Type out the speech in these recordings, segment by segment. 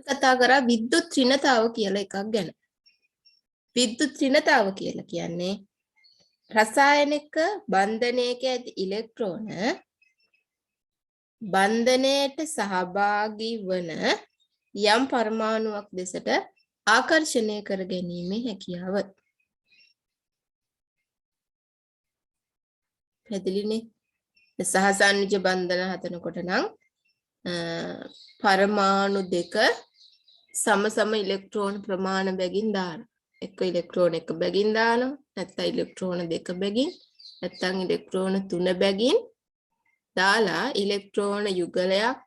කතා කරා විද්‍යුත් ඍණතාව කියලා එකක් ගැන. විද්‍යුත් ඍණතාව කියලා කියන්නේ රසායනික බන්ධනයක ඇති ඉලෙක්ට්‍රෝන බන්ධනයට සහභාගී වන යම් පරමාණුවක් දෙසට ආකර්ෂණය කර ගැනීමේ හැකියාව. පැහැදිලිනේ? සහසන්නිජ බන්ධන හදනකොට නම් පරමාණු දෙක සම ඉලෙක්ට්‍රෝන ප්‍රමාණ බැගින් දානවා. එක ඉලෙක්ට්‍රෝන එක බැගින් දානවා. නැත්නම් ඉලෙක්ට්‍රෝන දෙක බැගින්, නැත්නම් ඉලෙක්ට්‍රෝන තුන බැගින් දාලා ඉලෙක්ට්‍රෝන යුගලයක්,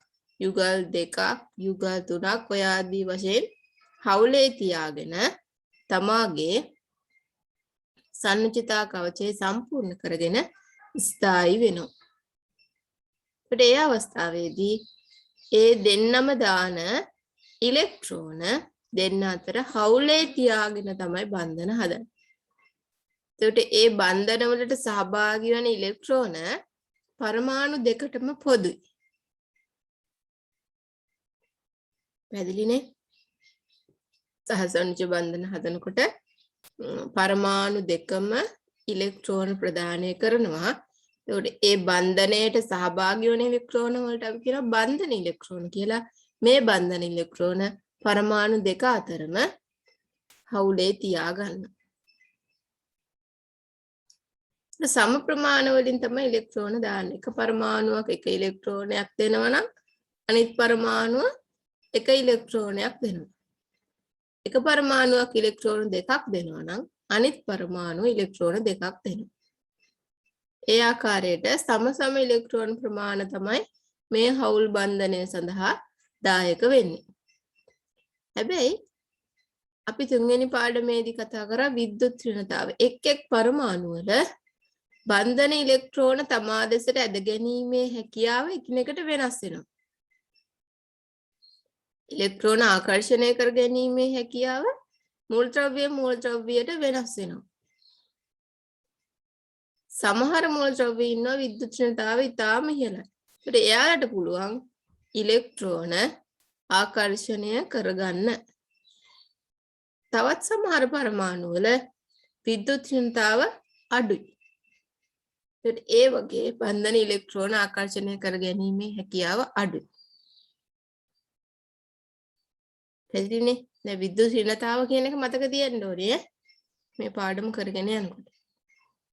යුගල් දෙකක්, යුගල් තුනක් ඔය ආදී වශයෙන් හවුලේ තියාගෙන තමාගේ සන්නිජතා කවචය සම්පූර්ණ කරගෙන ස්ථායී වෙනවා. ඒකට ඒ අවස්ථාවේදී ඒ දෙන්නම දාන ඉලෙක්ට්‍රෝන දෙන්න අතර හවුලේ තියාගෙන තමයි බන්ධන හදන්නේ. ඒකට ඒ බන්ධන වලට සහභාගී වෙන ඉලෙක්ට්‍රෝන පරමාණු දෙකටම පොදුයි. පැහැදිලිනේ? සහසන්නිජ බන්ධන හදනකොට පරමාණු දෙකම ඉලෙක්ට්‍රෝන ප්‍රදානය කරනවා. ඒකට ඒ බන්ධනයට සහභාගී වෙන ඉලෙක්ට්‍රෝන වලට අපි කියනවා බන්ධන ඉලෙක්ට්‍රෝන කියලා. මේ බන්ධන ඉලෙක්ට්‍රෝන පරමාණු දෙක අතරම හවුලේ තියාගන්න. සම ප්‍රමාණ වලින් තමයි ඉලෙක්ට්‍රෝන දාන්නේ. එක පරමාණුවක් එක ඉලෙක්ට්‍රෝනයක් දෙනවා නම් අනිත් පරමාණුව එක ඉලෙක්ට්‍රෝනයක් දෙනවා. එක පරමාණුවක් ඉලෙක්ට්‍රෝන දෙකක් දෙනවා නම් අනිත් පරමාණුව ඉලෙක්ට්‍රෝන දෙකක් දෙනවා. ඒ ආකාරයට සම ඉලෙක්ට්‍රෝන ප්‍රමාණ තමයි මේ හවුල් බන්ධනය සඳහා දායක වෙන්නේ. හැබැයි අපි තුන්වෙනි පාඩමේදී කතා කරා විද්‍යුත් ඍණතාව. එක් පරමාණු වල බන්ධන ඉලෙක්ට්‍රෝන තමා දෙසට ඇද ගැනීමේ හැකියාව එකිනෙකට වෙනස් වෙනවා. ඉලෙක්ට්‍රෝන ආකර්ෂණය කර ගැනීමේ හැකියාව මූල ද්‍රව්‍යයට වෙනස් වෙනවා. සමහර මූල ද්‍රව්‍ය ඉන්නවා විද්‍යුත් ඍණතාව ඉතාම ඉහළයි. ඒකට එයාලට පුළුවන් ඉලෙක්ට්‍රෝන ආකර්ෂණය කරගන්න. තවත් සමහර පරමාණු වල විද්‍යුත් ඍණතාව අඩුයි. ඒත් ඒ වගේ බන්ධන ඉලෙක්ට්‍රෝන ආකර්ෂණය කර ගැනීමේ හැකියාව අඩුයි. පැහැදිලිනේ? දැන් විද්‍යුත් ඍණතාව කියන එක මතක තියන්න ඕනේ මේ පාඩම කරගෙන යනකොට.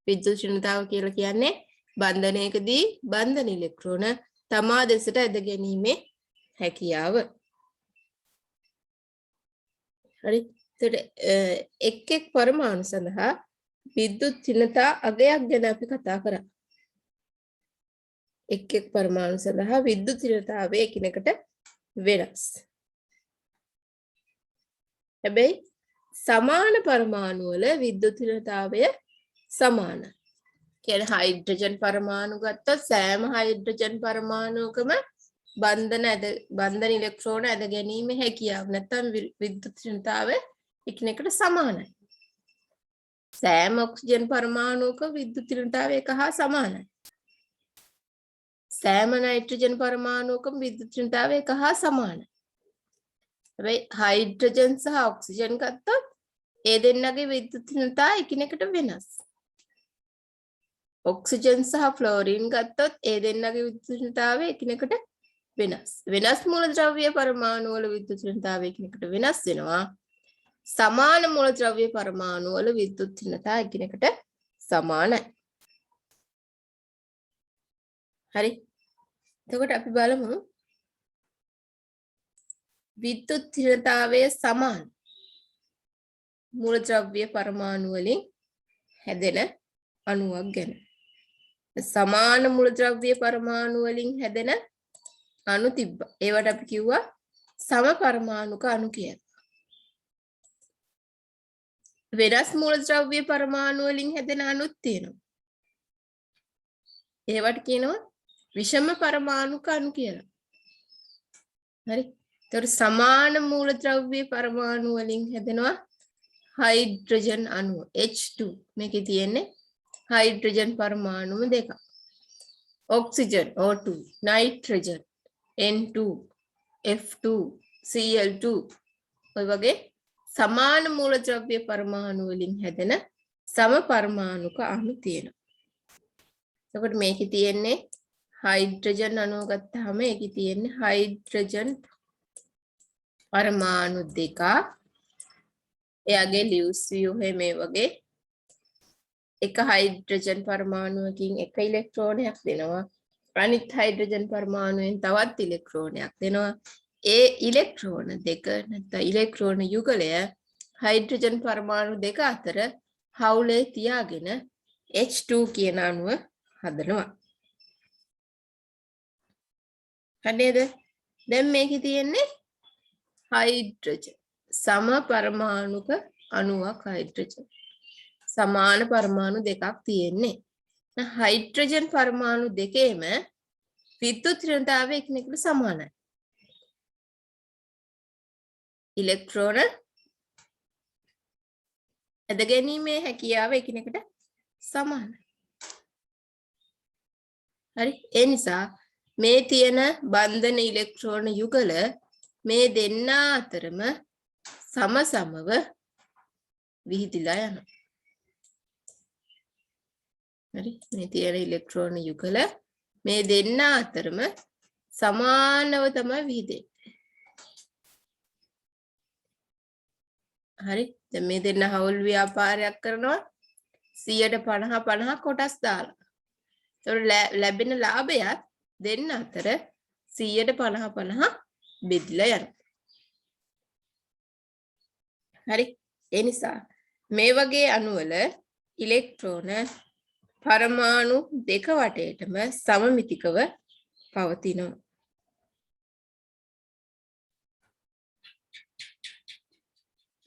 විද්‍යුත් ඍණතාව කියලා කියන්නේ බන්ධනයකදී බන්ධන ඉලෙක්ට්‍රෝන තමා දෙසට ඇද ගැනීමේ හැකියාව. හරි. එක් පරමාණු සඳහා විද්‍යුත් ඍණතා අගයක් ගැන අපි කතා කරා. එක් පරමාණු සඳහා විද්‍යුත් ඍණතාවය එකිනෙකට වෙනස්. හැබැයි සමාන පරමාණු වල විද්‍යුත් ඍණතාවය සමානයි. කියන්නේ හයිඩ්‍රජන් පරමාණු ගත්තොත් සෑම හයිඩ්‍රජන් පරමාණුකම බන්ධන ඉලෙක්ට්‍රෝන ඇද ගැනීම හැකියාව නැත්නම් විද්‍යුත් ඍණතාවය එකිනෙකට සමානයි. සෑම ඔක්සිජන් පරමාණුක විද්‍යුත් ඍණතාවය එක හා සමානයි. සෑම නයිට්‍රජන් පරමාණුකම විද්‍යුත් ඍණතාවය එක හා සමානයි. හැබැයි හයිඩ්‍රජන් සහ ඔක්සිජන් ගත්තොත් ඒ දෙන්නගේ විද්‍යුත් ඍණතාවය එකිනෙකට වෙනස්. ඔක්සිජන් සහ ෆ්ලෝරින් ගත්තොත් ඒ දෙන්නගේ විද්‍යුත් ඍණතාවය එකිනෙකට වෙනස්. වෙනස් මූල ද්‍රව්‍ය පරමාණු වල විද්‍යුත් ඍණතාවය එකිනෙකට වෙනස් වෙනවා. සමාන මූල ද්‍රව්‍ය පරමාණු වල විද්‍යුත් ඍණතාවය එකිනෙකට සමානයි. හරි. එතකොට අපි බලමු විද්‍යුත් ඍණතාවය සමාන මූල ද්‍රව්‍ය පරමාණු වලින් හැදෙන අණුවක් ගැන. සමාන මූල ද්‍රව්‍ය පරමාණු වලින් හැදෙන අණු තිබ්බා. ඒවට අපි කිව්වා සම පරමාණුක අණු කියලා. වෙනස් මූල ද්‍රව්‍ය පරමාණු වලින් හැදෙන අණුත් තියෙනවා. ඒවට කියනවා විෂම පරමාණුක අණු කියලා. හරි. ඒතර සමාන මූල ද්‍රව්‍ය පරමාණු වලින් හැදෙනවා හයිඩ්‍රජන් අණුව H2. මේකේ තියෙන්නේ හයිඩ්‍රජන් පරමාණු දෙකක්. Oxygen O2, nitrogen N2, F2, Cl2 ඔය වගේ සමාන මූලද්‍රව්‍ය පරමාණු වලින් හැදෙන සම පරමාණුක අණු තියෙනවා. එතකොට මේකේ තියෙන්නේ හයිඩ්‍රජන් අණුව ගත්තාම ඒකේ තියෙන්නේ හයිඩ්‍රජන් පරමාණු දෙකක්. එයාගේ ලියුස් ව්‍යුහය මේ වගේ එක හයිඩ්‍රජන් පරමාණුවකින් එක ඉලෙක්ට්‍රෝනයක් දෙනවා. අනිත් හයිඩ්‍රජන් පරමාණුවෙන් තවත් ඉලෙක්ට්‍රෝනයක් දෙනවා. ඒ ඉලෙක්ට්‍රෝන දෙක නැත්නම් ඉලෙක්ට්‍රෝන යුගලය හයිඩ්‍රජන් පරමාණු දෙක අතර හවුලේ තියාගෙන H2 කියන අණුව හදනවා. හරිද? දැන් මේකේ තියෙන්නේ හයිඩ්‍රජන් සම පරමාණුක අණුවක් හයිඩ්‍රජන්. සමාන පරමාණු දෙකක් තියෙන්නේ. හයිඩ්‍රජන් පරමාණු දෙකේම විද්‍යුත් ඍණතාවය එකිනෙකට සමානයි. ඉලෙක්ට්‍රෝන ඇද ගැනීමේ හැකියාව එකිනෙකට සමානයි. හරි. ඒ නිසා මේ තියෙන බන්ධන ඉලෙක්ට්‍රෝන යුගල මේ දෙන්න අතරම සමසමව විහිදිලා යනවා. හරි. මේ තියෙන ඉලෙක්ට්‍රෝන යුගල මේ දෙන්න අතරම සමානව තමයි විහිදෙන්නේ. හරි. දැන් මේ දෙන්න හවුල් ව්‍යාපාරයක් කරනවා 50% කොටස් දාලා. ඒතකොට ලැබෙන ලාභයත් දෙන්න අතර 50% බෙදලා යනවා. හරි. ඒ නිසා මේ වගේ අණුවල ඉලෙක්ට්‍රෝන පරමාණු දෙක වටේටම සමමිතිකව පවතිනවා.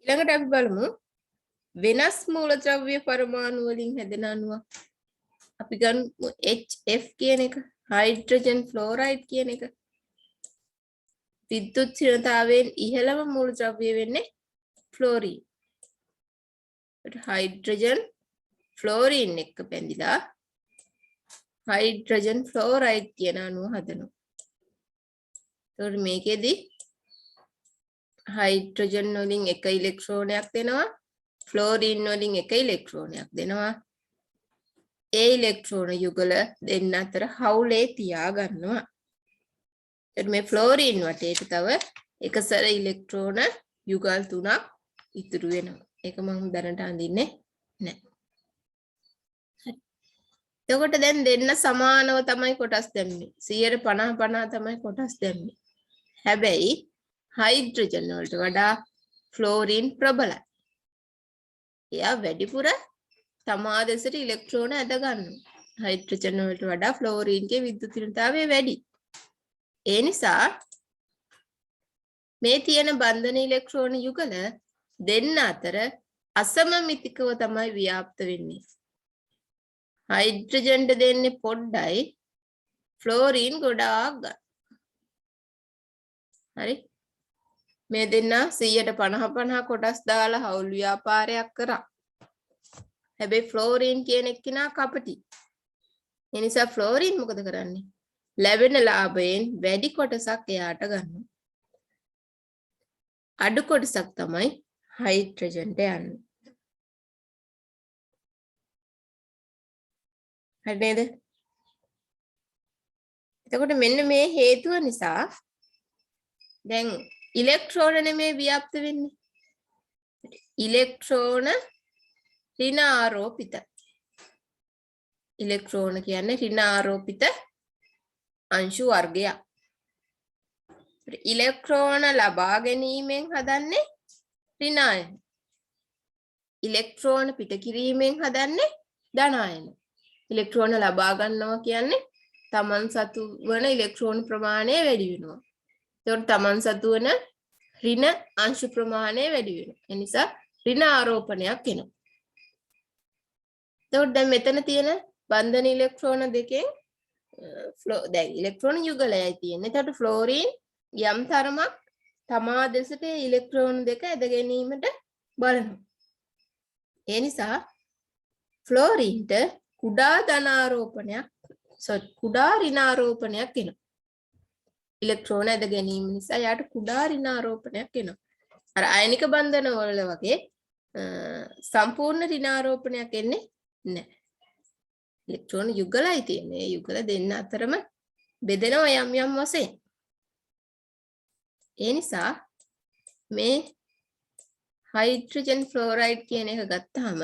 ඊළඟට අපි බලමු වෙනස් මූලද්‍රව්‍ය පරමාණු වලින් හැදෙන අණුවක්. අපි ගමු HF කියන එක, හයිඩ්‍රජන් ෆ්ලෝරයිඩ් කියන එක. විද්‍යුත් ඍණතාවයෙන් ඉහළම මූලද්‍රව්‍ය වෙන්නේ ෆ්ලෝරින්. හයිඩ්‍රජන් ෆ්ලෝරින් එක්ක බැඳිලා හයිඩ්‍රජන් ෆ්ලෝරයිඩ් කියන අණුව හදනවා. ඒතකොට මේකෙදි හයිඩ්‍රජන් වලින් එක ඉලෙක්ට්‍රෝනයක් දෙනවා, ෆ්ලෝරින් වලින් එක ඉලෙක්ට්‍රෝනයක් දෙනවා. ඒ ඉලෙක්ට්‍රෝන යුගල දෙන්න අතර හවුලේ තියා ගන්නවා. එතකොට මේ ෆ්ලෝරින් වටේට තව එකසර ඉලෙක්ට්‍රෝන යුගල් 3ක් ඉතුරු වෙනවා. ඒක මම දැනට අඳින්නේ නැහැ. එතකොට දැන් දෙන්න සමානව තමයි කොටස් දැම්මේ. 50% තමයි කොටස් දැම්මේ. හැබැයි හයිඩ්‍රජන් වලට වඩා ෆ්ලෝරින් ප්‍රබලයි. එයා වැඩිපුර තමා දෙසට ඉලෙක්ට්‍රෝන ඇද ගන්නවා. හයිඩ්‍රජන් වලට වඩා ෆ්ලෝරින්ගේ විද්‍යුත් ඍණතාවය වැඩි. ඒ නිසා මේ තියෙන බන්ධන ඉලෙක්ට්‍රෝන යුගල දෙන්න අතර අසමමිතිකව තමයි ව්‍යාප්ත වෙන්නේ. හයිඩ්‍රජන්ට දෙන්නේ පොඩ්ඩයි, ෆ්ලෝරින් ගොඩාක් ගන්න. හරි. මේ දෙන්න 50% කොටස් දාලා හවුල් ව්‍යාපාරයක් කරා. හැබැයි ෆ්ලෝරින් කියන එක්කිනා කපටි. ඒ නිසා ෆ්ලෝරින් මොකද කරන්නේ? ලැබෙන ලාභයෙන් වැඩි කොටසක් එයාට ගන්නවා. අඩු කොටසක් තමයි හයිඩ්‍රජන්ට යන්නේ. හරි නේද? එතකොට මෙන්න මේ හේතුව නිසා දැන් ඉලෙක්ට්‍රෝන නෙමේ ව්‍යාප්ත වෙන්නේ. ඉලෙක්ට්‍රෝන ඍණ ආරෝපිත. ඉලෙක්ට්‍රෝන කියන්නේ ඍණ ආරෝපිත අංශු වර්ගයක්. ඉලෙක්ට්‍රෝන ලබා ගැනීමෙන් හදන්නේ ඍණ ආයන. ඉලෙක්ට්‍රෝන පිට කිරීමෙන් හදන්නේ ධන ආයන. ඉලෙක්ට්‍රෝන ලබා ගන්නවා කියන්නේ තමන් සතු වන ඉලෙක්ට්‍රෝන ප්‍රමාණය වැඩි වෙනවා. ඒකට තමන් සතු වන ඍණ අංශු ප්‍රමාණය වැඩි වෙනවා. ඒ නිසා ඍණ ආරෝපණයක් එනවා. ඒකට දැන් මෙතන තියෙන බන්ධන ඉලෙක්ට්‍රෝන දෙකෙන් දැන් ඉලෙක්ට්‍රෝන යුගලයයි තියෙන්නේ. ඒකට ෆ්ලෝරින් යම් තරමක් තමා දෙසට ඉලෙක්ට්‍රෝන දෙක ඇද ගැනීමට බලනවා. ඒ නිසා ෆ්ලෝරින්ට කුඩා ධනාරෝපණයක් කුඩා ඍණාරෝපණයක් එනවා. ඉලෙක්ට්‍රෝන ඇද ගැනීම නිසා යාට කුඩා ඍණාරෝපණයක් එනවා. අර අයනික බන්ධන වල වගේ සම්පූර්ණ ඍණාරෝපණයක් එන්නේ නැහැ. ඉලෙක්ට්‍රෝන යුගලයි තියෙන්නේ. ඒ යුගල දෙන්න අතරම බෙදෙනවා යම් යම් වශයෙන්. ඒ නිසා මේ හයිඩ්‍රජන් ෆ්ලෝරයිඩ් කියන එක ගත්තාම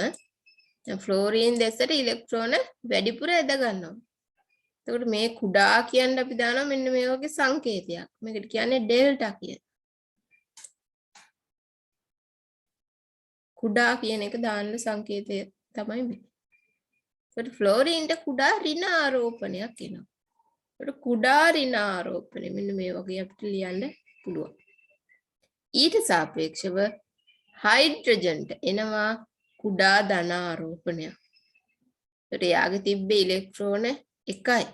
ෆ්ලෝරීන් දෙසට ඉලෙක්ට්‍රෝන වැඩිපුර ඇද ගන්නවා. එතකොට මේ කුඩා කියන්න අපි දානවා මෙන්න මේ වගේ සංකේතයක්. මේකට කියන්නේ ඩෙල්ටා කියලා. කුඩා කියන එක දාන්න සංකේතය තමයි මේ. එතකොට ෆ්ලෝරීන්ට කුඩා ඍණාරෝපණයක් එනවා. එතකොට කුඩා ඍණාරෝපණය මෙන්න මේ වගේ අපිට ලියන්න පුළුවන්. ඊට සාපේක්ෂව හයිඩ්‍රජන්ට එනවා කුඩා ධනාරෝපණයක්. එතකොට යාගේ තිබ්බේ ඉලෙක්ට්‍රෝන එකයි.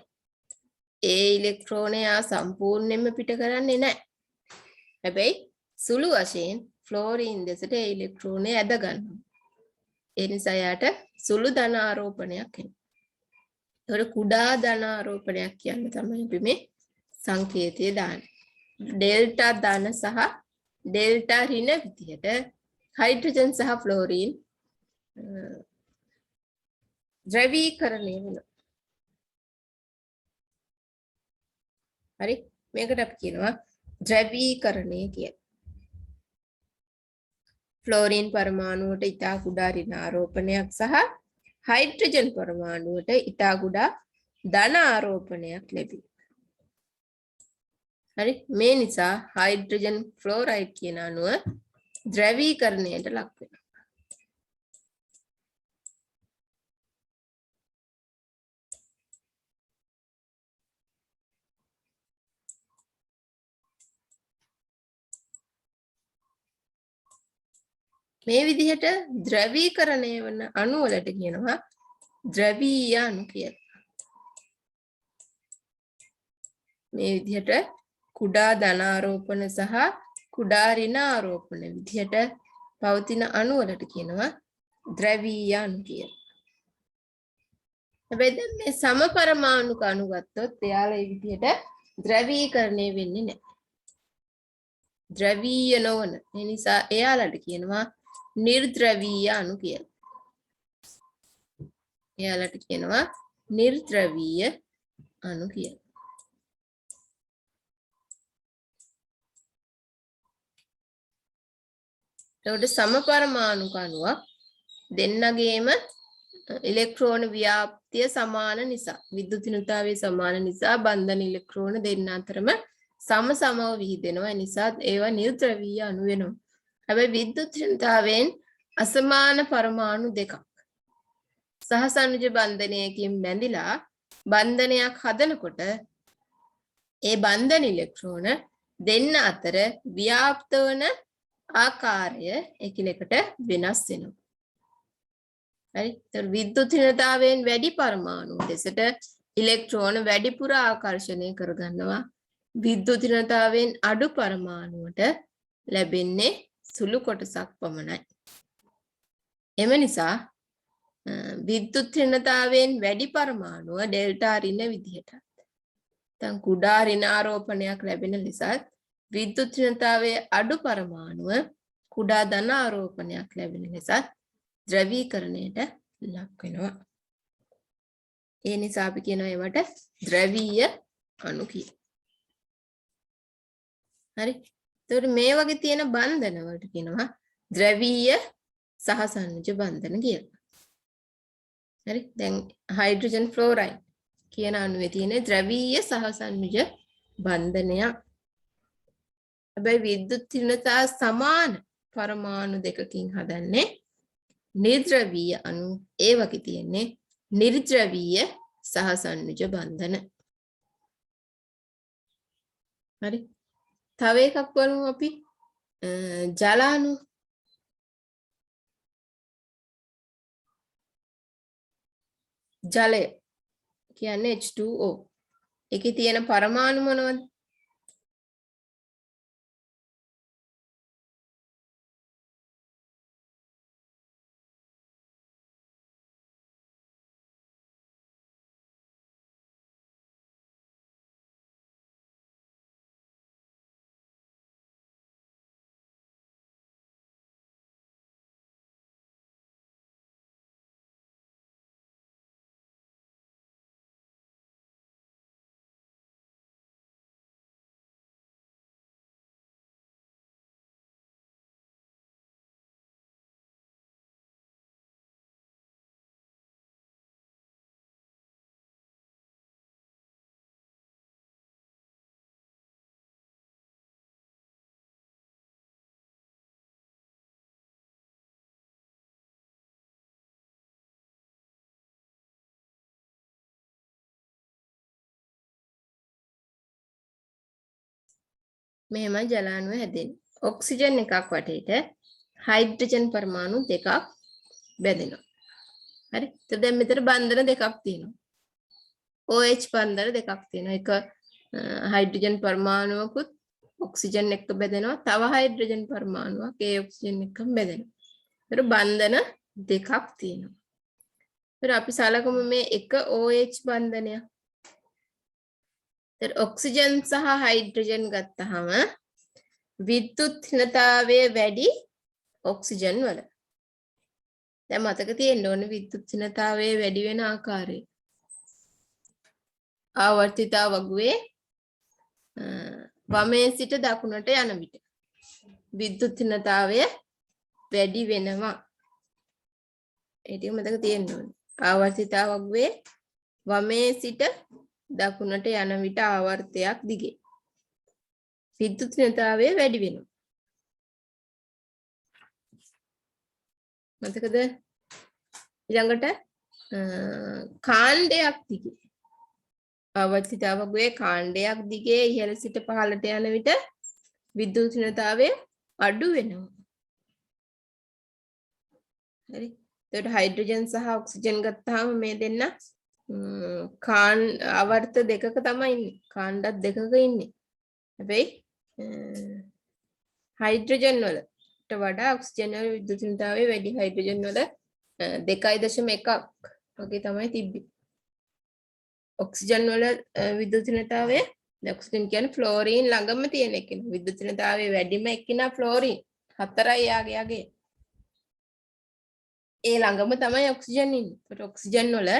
ඒ ඉලෙක්ට්‍රෝනය සම්පූර්ණයෙන්ම පිට කරන්නේ නැහැ. හැබැයි සුළු වශයෙන් ෆ්ලෝරීන් දෙසට ඒ ඉලෙක්ට්‍රෝනය ඇද ගන්නවා. ඒ නිසා යාට සුළු ධනාරෝපණයක් එනවා. ඒකට කුඩා ධනාරෝපණයක් කියන්න තමයි අපි මේ සංකේතය දාන්නේ. ඩෙල්ටා ධන සහ ඩෙල්ටා ඍණ විදියට හයිඩ්‍රජන් සහ ෆ්ලෝරීන් ද්‍රවීකරණය වෙනවා. හරි මේකට අපි කියනවා ද්‍රවීකරණය කියලා. ෆ්ලෝරීන් පරමාණුවට ඉතා කුඩා ඍණාරෝපණයක් සහ හයිඩ්‍රජන් පරමාණුවට ඉතා කුඩා ධන ආරෝපණයක් ලැබේ. හරි මේ නිසා හයිඩ්‍රජන් ෆ්ලෝරයිඩ් කියන අණුව ද්‍රවීකරණයට ලක් වෙනවා. මේ විදිහට ද්‍රවීකරණය වන අණු වලට කියනවා ද්‍රවීය අණු කියලා. මේ විදිහට කුඩා ධනාරෝපණ සහ කුඩා ඍණාරෝපණ විදිහට පවතින අණු වලට කියනවා ද්‍රවීය අණු කියලා. හැබැයි දැන් මේ සමපරමාණුක අණු ගත්තොත් එයාලා මේ විදිහට ද්‍රවීකරණය වෙන්නේ නැහැ. ද්‍රවීය නොවන. ඒ නිසා එයාලට කියනවා නිර්ද්‍රවීය අණු කියලා. එයාලට කියනවා නිර්ද්‍රවීය අණු කියලා. එතකොට සමපරමාණුක අණුවක් දෙන්නගේම ඉලෙක්ට්‍රෝන ව්‍යාප්තිය සමාන නිසා විද්‍යුතිනතාවය සමාන නිසා බන්ධන ඉලෙක්ට්‍රෝන දෙන්න අතරම සමසමව විහිදෙනවා. ඒ නිසා ඒවා නිර්ද්‍රවීය අණු වෙනවා. හැබැයි විද්‍යුතිනතාවයෙන් අසමාන පරමාණු දෙකක් සහසනුජ බන්ධනයකින් බැඳිලා බන්ධනයක් හදනකොට ඒ බන්ධන ඉලෙක්ට්‍රෝන දෙන්න අතර ව්‍යාප්ත වන ආකාරය එකිනෙකට වෙනස් වෙනවා. හරි. ඒතර විද්‍යුතිනතාවයෙන් වැඩි පරමාණු දෙසට ඉලෙක්ට්‍රෝන වැඩිපුර ආකර්ෂණය කරගන්නවා. විද්‍යුතිනතාවයෙන් අඩු පරමාණුවට ලැබෙන්නේ සුළු කොටසක් පමණයි. එම නිසා විද්‍යුතිනතාවයෙන් වැඩි පරමාණුව ඩෙල්ටා ඍණ විදිහට දැන් කුඩා ඍණාරෝපණයක් ලැබෙන නිසා විද්‍යුතිනතාවයේ අඩු පරමාණුව කුඩා ධන ආරෝපණයක් ලැබෙන නිසා ද්‍රවීකරණයට ලක් වෙනවා. ඒ නිසා අපි කියනවා ඒවට ද්‍රවීය අණු කියලා. හරි. එතකොට මේ වගේ තියෙන බන්ධන වලට කියනවා ද්‍රවීය සහසංයුජ බන්ධන කියලා. හරි. දැන් හයිඩ්‍රජන් ෆ්ලෝරයිඩ් කියන අණුවේ තියෙන ද්‍රවීය සහසංයුජ බන්ධනයක්. හැබැයි විද්‍යුතිනතා සමාන පරමාණු දෙකකින් හදන්නේ නිර්ද්‍රවීය අණු. ඒ වගේ තියෙන්නේ නිර්ද්‍රවීය සහසංයුජ බන්ධන. හරි. තව එකක් බලමු අපි ජල අණු. ජලය කියන්නේ H2O. ඒකේ තියෙන පරමාණු මොනවද? මෙහෙමයි ජල අණුව හැදෙන්නේ. ඔක්සිජන් එකක් වටේට හයිඩ්‍රජන් පරමාණු දෙකක් බැඳෙනවා. හරි. එතකොට දැන් මෙතන බන්ධන දෙකක් තියෙනවා. OH බන්ධන දෙකක් තියෙනවා. එක හයිඩ්‍රජන් පරමාණුවකුත් ඔක්සිජන් එක්ක බැඳෙනවා. තව හයිඩ්‍රජන් පරමාණුවක් ඒ ඔක්සිජන් එක්ක බැඳෙනවා. ඒතර බන්ධන දෙකක් තියෙනවා. ඒතර අපි සලකමු මේ එක OH බන්ධනය. ඒතර ඔක්සිජන් සහ හයිඩ්‍රජන් ගත්තහම විද්‍යුත් ඝනතාවය වැඩි ඔක්සිජන් වල. දැන් මතක තියෙන්න ඕනේ විද්‍යුත් ඝනතාවය වැඩි වෙන ආකාරය. ආවර්තිතා වගුවේ වමේ සිට දකුණට යන විට විද්‍යුත් ඝනතාවය වැඩි වෙනවා. ඒ ටික මතක තියෙන්න ඕනේ. ආවර්තිතා වගුවේ වමේ සිට දකුණට යන විට ආවර්තයක් දිගේ විද්‍යුත් ඝනතාවය වැඩි වෙනවා. මතකද? ඊළඟට කාණ්ඩයක් දිගේ ආවර්තිතා වගුවේ කාණ්ඩයක් දිගේ ඉහළ සිට පහළට යන විට විද්‍යුත් ඝනතාවය අඩු වෙනවා. හරි. එතකොට හයිඩ්‍රජන් සහ ඔක්සිජන් ගත්තාම මේ දෙන්න ආවර්ත දෙකක තමයි ඉන්නේ. කාණ්ඩත් දෙකක ඉන්නේ. හැබැයි හයිඩ්‍රජන් වලට වඩා ඔක්සිජන් වල විද්‍යුත් ඝනතාවය වැඩි. හයිඩ්‍රජන් වල 2.1ක් වගේ තමයි තිබ්බේ. ඔක්සිජන් වල විද්‍යුත් ඝනතාවය ඔක්සිජන් කියන්නේ ෆ්ලෝරීන් ළඟම තියෙන එක. විද්‍යුත් ඝනතාවය වැඩිම එක්කිනා ෆ්ලෝරීන් 4යි යාගේ. ඒ ළඟම තමයි ඔක්සිජන් ඉන්නේ. ඒකට ඔක්සිජන් වල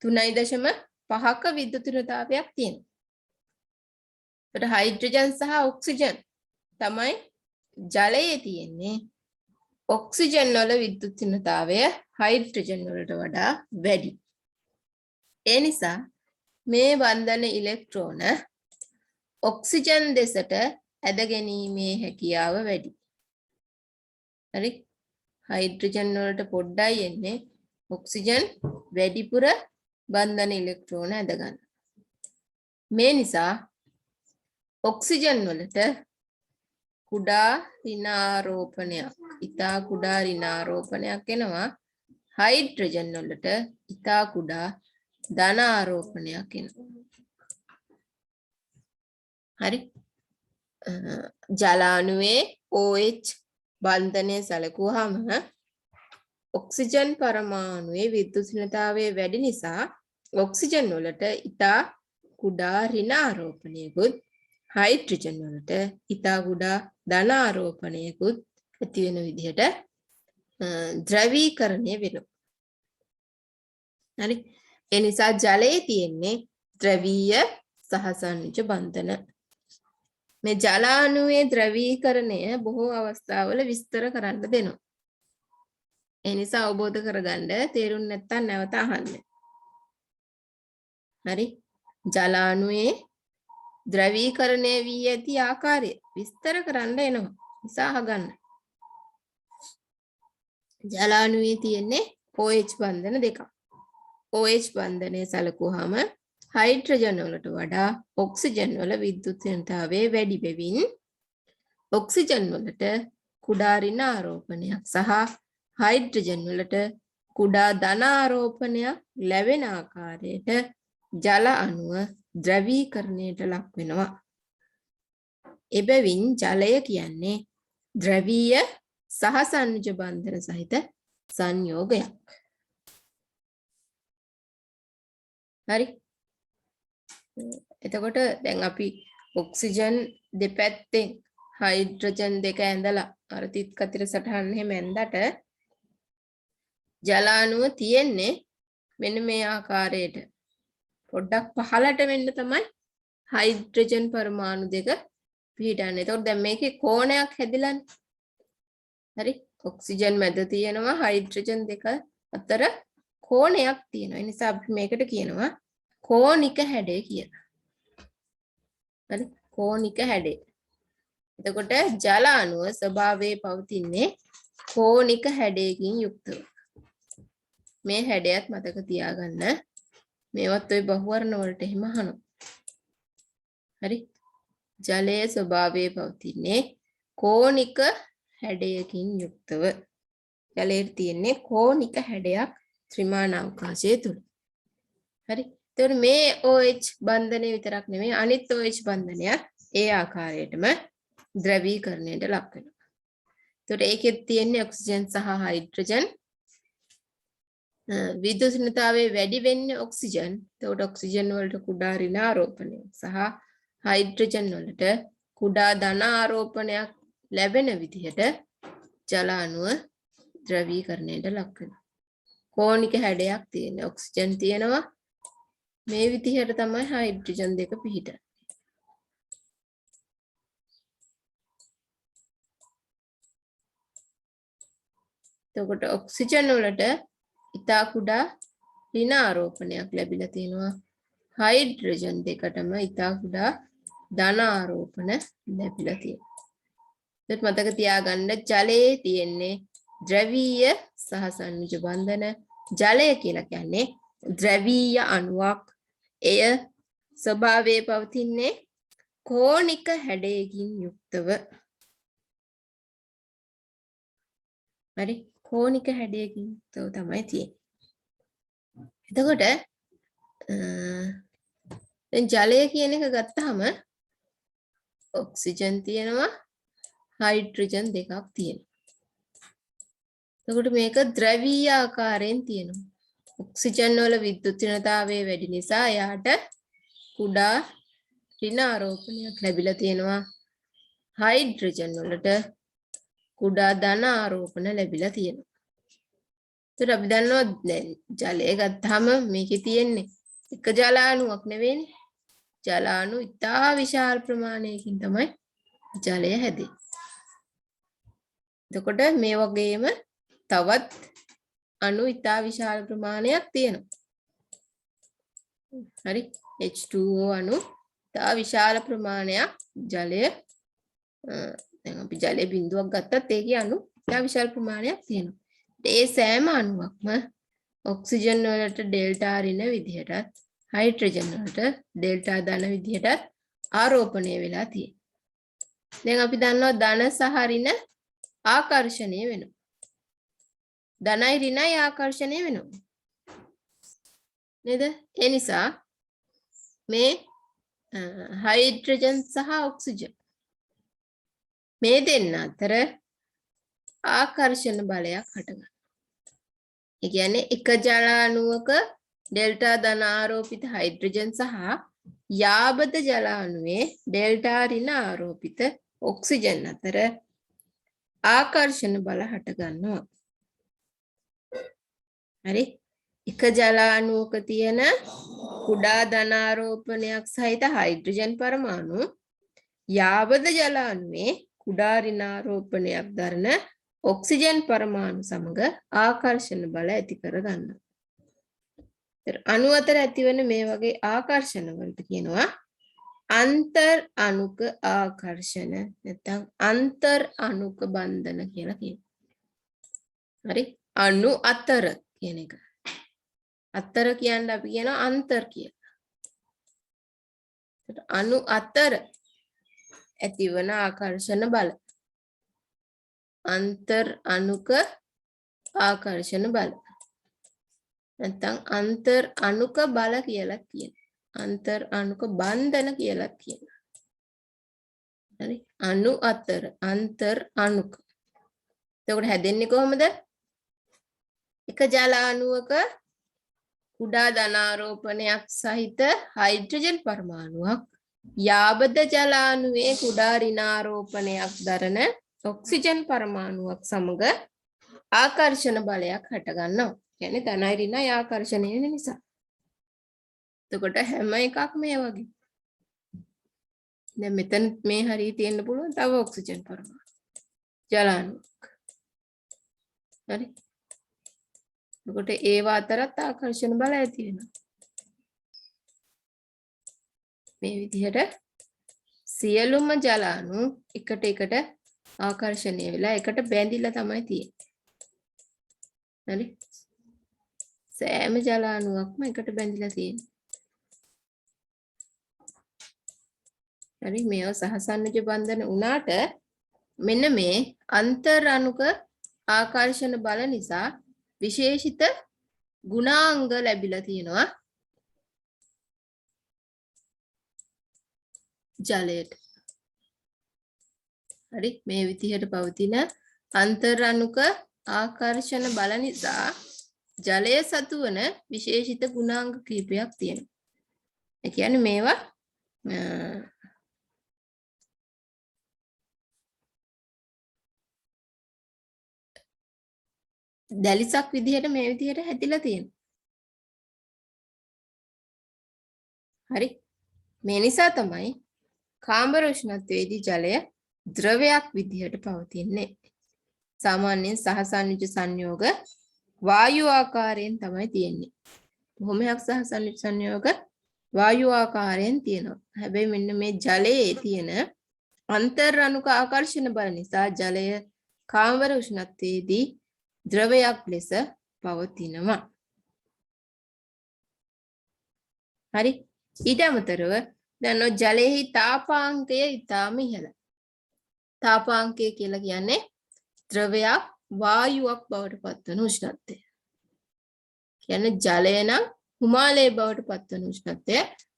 3.5ක විද්‍යුත් ඝනතාවයක් තියෙනවා. ඒකට හයිඩ්‍රජන් සහ ඔක්සිජන් තමයි ජලයේ තියෙන්නේ. ඔක්සිජන් වල විද්‍යුත් ඝනතාවය හයිඩ්‍රජන් වලට වඩා වැඩි. ඒ නිසා මේ බන්ධන ඉලෙක්ට්‍රෝන ඔක්සිජන් දෙසට ඇද ගැනීමේ හැකියාව වැඩි. හරි. හයිඩ්‍රජන් වලට පොඩ්ඩයි එන්නේ. ඔක්සිජන් වැඩිපුර බන්ධන ඉලෙක්ට්‍රෝන ඇද ගන්න. මේ නිසා ඔක්සිජන් වලට කුඩා ඍණාරෝපණයක්, ඉතා කුඩා ඍණාරෝපණයක් එනවා. හයිඩ්‍රජන් වලට ඉතා කුඩා ධන ආරෝපණයක් එනවා. හරි. ජල අණුවේ OH බන්ධනය සැලකුවාම ඔක්සිජන් පරමාණුවේ විද්‍යුත් ඝනතාවය වැඩි නිසා ඔක්සිජන් වලට ඉතා කුඩා ඍණාරෝපණයකුත් හයිඩ්‍රජන් වලට ඉතා කුඩා ධන ආරෝපණයකුත් ඇති වෙන විදිහට ද්‍රවීකරණය වෙනවා. හරි. ඒ නිසා ජලයේ තියෙන්නේ ද්‍රවීය සහ සංයුජ බන්ධන. මේ ජල අණුවේ ද්‍රවීකරණය බොහෝ අවස්ථාවල විස්තර කරන්න දෙනවා. ඒ නිසා අවබෝධ කරගන්න තේරුම් නැත්නම් නැවත අහන්න. හරි. ජල අණුවේ ද්‍රවීකරණය වී ඇති ආකාරය විස්තර කරන්න එනවා. නිසා අහගන්න. ජල අණුවේ තියෙන්නේ OH බන්ධන දෙකක්. OH බන්ධනය සැලකුවාම හයිඩ්‍රජන් වලට වඩා ඔක්සිජන් වල විද්‍යුත් ඝනතාවය වැඩි බැවින් ඔක්සිජන් වලට කුඩා ඍණාරෝපණයක් සහ හයිඩ්‍රජන් වලට කුඩා ධන ආරෝපණයක් ලැබෙන ආකාරයට ජල අණුව ද්‍රවීකරණයට ලක් වෙනවා. එබැවින් ජලය කියන්නේ ද්‍රවීය සහ සංයුජ බන්ධන සහිත සංයෝගයක්. හරි. එතකොට දැන් අපි ඔක්සිජන් දෙපැත්තෙන් හයිඩ්‍රජන් දෙක ඇඳලා අර තිත් කතිර සටහන් එහෙම ඇඳට ජල අණුව තියෙන්නේ මෙන්න මේ ආකාරයට. පොඩ්ඩක් පහළට වෙන්න තමයි හයිඩ්‍රජන් පරමාණු දෙක පිහිටන්නේ. එතකොට දැන් මේකේ කෝණයක් හැදිලානේ. හරි. ඔක්සිජන් මැද තියෙනවා හයිඩ්‍රජන් දෙක අතර කෝණයක් තියෙනවා. ඒ නිසා අපි මේකට කියනවා කෝණික හැඩය කියලා. හරි. කෝණික හැඩය. එතකොට ජල අණුව ස්වභාවයේ පවතින්නේ කෝණික හැඩයකින් යුක්තව. මේ හැඩයත් මතක තියාගන්න. මේවත් ඔය බහුවර්ණ වලට එහෙම අහනවා. හරි. ජලයේ ස්වභාවය පවතින්නේ කෝණික හැඩයකින් යුක්තව. ජලයේ තියෙන්නේ කෝණික හැඩයක් ත්‍රිමාන අවකාශය තුල. හරි. එතකොට මේ OH බන්ධනය විතරක් නෙමෙයි අනිත් OH බන්ධනයත් ඒ ආකාරයටම ද්‍රවීකරණයට ලක් වෙනවා. එතකොට ඒකෙත් තියෙන්නේ ඔක්සිජන් සහ හයිඩ්‍රජන්. විද්‍යුත්නතාවයේ වැඩි වෙන්නේ ඔක්සිජන්. එතකොට ඔක්සිජන් වලට කුඩා ඍණාරෝපණයක් සහ හයිඩ්‍රජන් වලට කුඩා ධන ආරෝපණයක් ලැබෙන විදිහට ජල අණුව ද්‍රවීකරණයට ලක් වෙනවා. කෝණික හැඩයක් තියෙන ඔක්සිජන් තියෙනවා. මේ විදිහට තමයි හයිඩ්‍රජන් දෙක පිහිටන්නේ. එතකොට ඔක්සිජන් වලට ඉතා කුඩා ඍණාරෝපණයක් ලැබිලා තියෙනවා. හයිඩ්‍රජන් දෙකටම ඉතා කුඩා ධන ආරෝපණ ලැබිලා තියෙනවා. ඒත් මතක තියාගන්න ජලයේ තියෙන්නේ ද්‍රවීය සහ සංයුජ බන්ධන. ජලය කියලා කියන්නේ ද්‍රවීය අණුවක්. එය ස්වභාවයේ පවතින්නේ කෝණික හැඩයකින් යුක්තව. හරි කෝණික හැඩයකින් යුක්තව තමයි තියෙන්නේ. එතකොට දැන් ජලය කියන එක ගත්තාම ඔක්සිජන් තියෙනවා හයිඩ්‍රජන් දෙකක් තියෙනවා. එතකොට මේක ද්‍රවීය ආකාරයෙන් තියෙනවා. ඔක්සිජන් වල විද්‍යුත්නතාවය වැඩි නිසා එයාට කුඩා ඍණාරෝපණයක් ලැබිලා තියෙනවා. හයිඩ්‍රජන් වලට කුඩා ධන ආරෝපණ ලැබිලා තියෙනවා. ඒත් අපි දන්නවා දැන් ජලය ගත්තාම මේකේ තියෙන්නේ එක ජල අණුවක් නෙවෙයිනේ. ජල අණු ඉතා විශාල ප්‍රමාණයකින් තමයි ජලය හැදෙන්නේ. එතකොට මේ වගේම තවත් අණු ඉතා විශාල ප්‍රමාණයක් තියෙනවා. හරි H2O අණු ඉතා විශාල ප්‍රමාණයක් ජලය දැන් අපි ජලයේ බිඳුවක් ගත්තත් ඒකේ අණු ඉතා විශාල ප්‍රමාණයක් තියෙනවා. ඒ සෑම අණුවක්ම ඔක්සිජන් වලට ඩෙල්ටා ඍණ විදිහටත් හයිඩ්‍රජන් වලට ඩෙල්ටා ධන විදිහටත් ආරෝපණය වෙලා තියෙනවා. දැන් අපි දන්නවා ධන සහ ඍණ ආකර්ෂණය වෙනවා. ධනයි ඍණයි ආකර්ෂණය වෙනවා. නේද? ඒ නිසා මේ හයිඩ්‍රජන් සහ ඔක්සිජන් මේ දෙන්න අතර ආකර්ෂණ බලයක් හටගන්නවා. ඒ කියන්නේ එක ජල අණුවක ඩෙල්ටා ධන ආරෝපිත හයිඩ්‍රජන් සහ යාබද ජල අණුවේ ඩෙල්ටා ඍණ ආරෝපිත ඔක්සිජන් අතර ආකර්ෂණ බල හටගන්නවා. හරි එක ජල අණුවක තියෙන කුඩා ධන ආරෝපණයක් සහිත හයිඩ්‍රජන් පරමාණු යාබද ජල අණුවේ කුඩා ඍණාරෝපණයක් දරන ඔක්සිජන් පරමාණු සමග ආකර්ෂණ බල ඇති කර ගන්නවා. අණු අතර ඇතිවන මේ වගේ ආකර්ෂණ වලට කියනවා අන්තර් අණුක ආකර්ෂණ නැත්නම් අන්තර් අණුක බන්ධන කියලා කියනවා. හරි අණු අතර කියන එක. අතර කියන්නේ අපි කියනවා අන්තර් කියලා. අණු අතර ඇතිවන ආකර්ෂණ බල අන්තර් අණුක ආකර්ෂණ බල නැත්නම් අන්තර් අණුක බල කියලා කියනවා. අන්තර් අණුක බන්ධන කියලා කියනවා. හරි අණු අතර අන්තර් අණුක. එතකොට හැදෙන්නේ කොහොමද? එක ජල අණුවක කුඩා ධනාරෝපණයක් සහිත හයිඩ්‍රජන් පරමාණුවක් යාබද ජල අණුවේ කුඩා ඍණාරෝපණයක් දරන ඔක්සිජන් පරමාණුවක් සමග ආකර්ෂණ බලයක් හට ගන්නවා. කියන්නේ ධනයි ඍණයි ආකර්ෂණය වෙන නිසා. එතකොට හැම එකක්ම මේ වගේ. දැන් මෙතන මේ හරිය තියෙන්න පුළුවන් තව ඔක්සිජන් පරමාණු. ජල අණුවක්. හරි. එතකොට ඒවා අතරත් ආකර්ෂණ බල ඇති වෙනවා. මේ විදිහට සියලුම ජල අණු එකට ආකර්ෂණය වෙලා එකට බැඳිලා තමයි තියෙන්නේ. හරි. සෑම ජල අණුවක්ම එකට බැඳිලා තියෙනවා. හරි මේව සහසන්නිජ බන්ධන වුණාට මෙන්න මේ අන්තර් අණුක ආකර්ෂණ බල නිසා විශේෂිත ගුණාංග ලැබිලා තියෙනවා ජලයට. හරි මේ විදිහට පවතින අන්තර් අණුක ආකර්ෂණ බල නිසා ජලය සතු වන විශේෂිත ගුණාංග කීපයක් තියෙනවා. ඒ කියන්නේ මේවා දැලිසක් විදිහට මේ විදිහට හැදිලා තියෙනවා. හරි මේ නිසා තමයි කාම්බර උෂ්ණත්වයේදී ජලය ද්‍රවයක් විදිහට පවතින්නේ. සාමාන්‍යයෙන් සහසන්නිජ සංයෝග වායු ආකාරයෙන් තමයි තියෙන්නේ. බොහොමයක් සහසන්නිජ සංයෝග වායු ආකාරයෙන් තියෙනවා. හැබැයි මෙන්න මේ ජලයේ තියෙන අන්තර් අණුක ආකර්ෂණ බල නිසා ජලය කාම්බර උෂ්ණත්වයේදී ද්‍රවයක් ලෙස පවතිනවා. හරි ඊට අමතරව දැන් ජලයේ තාපාංකය ඉතාම ඉහළයි. තාපාංකය කියලා කියන්නේ ද්‍රවයක් වායුවක් බවට පත්වන උෂ්ණත්වය. කියන්නේ ජලය නම් හිමාලයේ බවට පත්වන උෂ්ණත්වය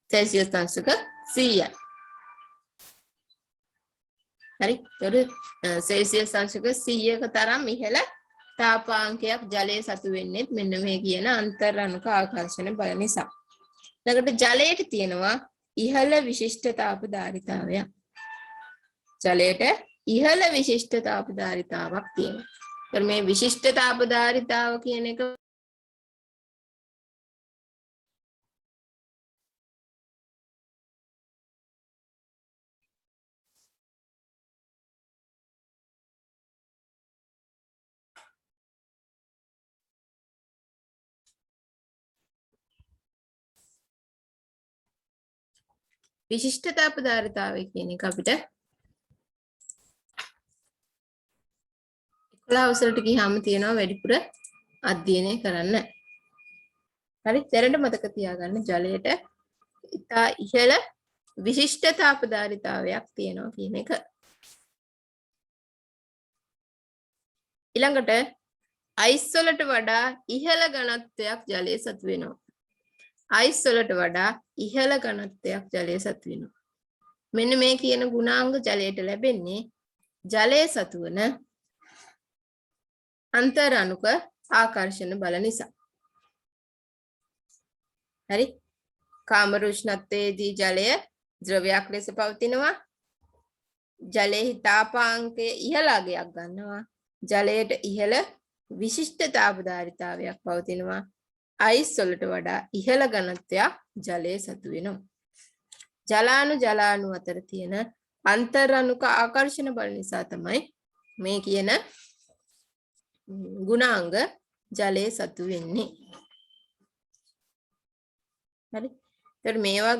සෙල්සියස් අංශක 100යි. හරි ඒතර සෙල්සියස් අංශක 100ක තරම් ඉහළ තාපාංකයක් ජලයේ සතු වෙන්නේ මෙන්න මේ කියන අන්තර් අණුක ආකර්ෂණ බල නිසා. ඊළඟට ජලයට තියෙනවා ඉහළ විශිෂ්ට තාප ධාරිතාවයක්. ජලයට ඉහළ විශිෂ්ට තාප ධාරිතාවක් තියෙනවා. ඒතර මේ විශිෂ්ට තාප ධාරිතාව කියන එක විශිෂ්ට තාප ධාරිතාවය කියන එක අපිට 11 අවසරට ගියාම තියෙනවා වැඩිපුර අධ්‍යයනය කරන්න. හරි දැනට මතක තියාගන්න ජලයට ඉතා ඉහළ විශිෂ්ට තාප ධාරිතාවයක් තියෙනවා කියන එක. ඊළඟට අයිස් වලට වඩා ඉහළ ඝනත්වයක් ජලයේ සතු වෙනවා. අයිස් වලට වඩා ඉහළ ඝනත්වයක් ජලයේ සතු වෙනවා. මෙන්න මේ කියන ගුණාංග ජලයට ලැබෙන්නේ ජලයේ සතු වන අන්තර් අණුක ආකර්ෂණ බල නිසා. හරි කාම්බර උෂ්ණත්වයේදී ජලය ද්‍රවයක් ලෙස පවතිනවා. ජලයේ තාපාංකය ඉහළ අගයක් ගන්නවා. ජලයට ඉහළ විශිෂ්ට තාප ධාරිතාවයක් පවතිනවා. අයිස් වලට වඩා ඉහළ ඝනත්වයක් ජලයේ සතු වෙනවා. ජලාණු අතර තියෙන අන්තර් අණුක ආකර්ෂණ බල නිසා තමයි මේ කියන ගුණාංග ජලයේ සතු වෙන්නේ. හරි. ඒතර මේවා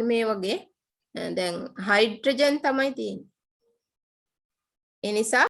මේ වගේ දැන් හයිඩ්‍රජන් තමයි තියෙන්නේ. ඒ නිසා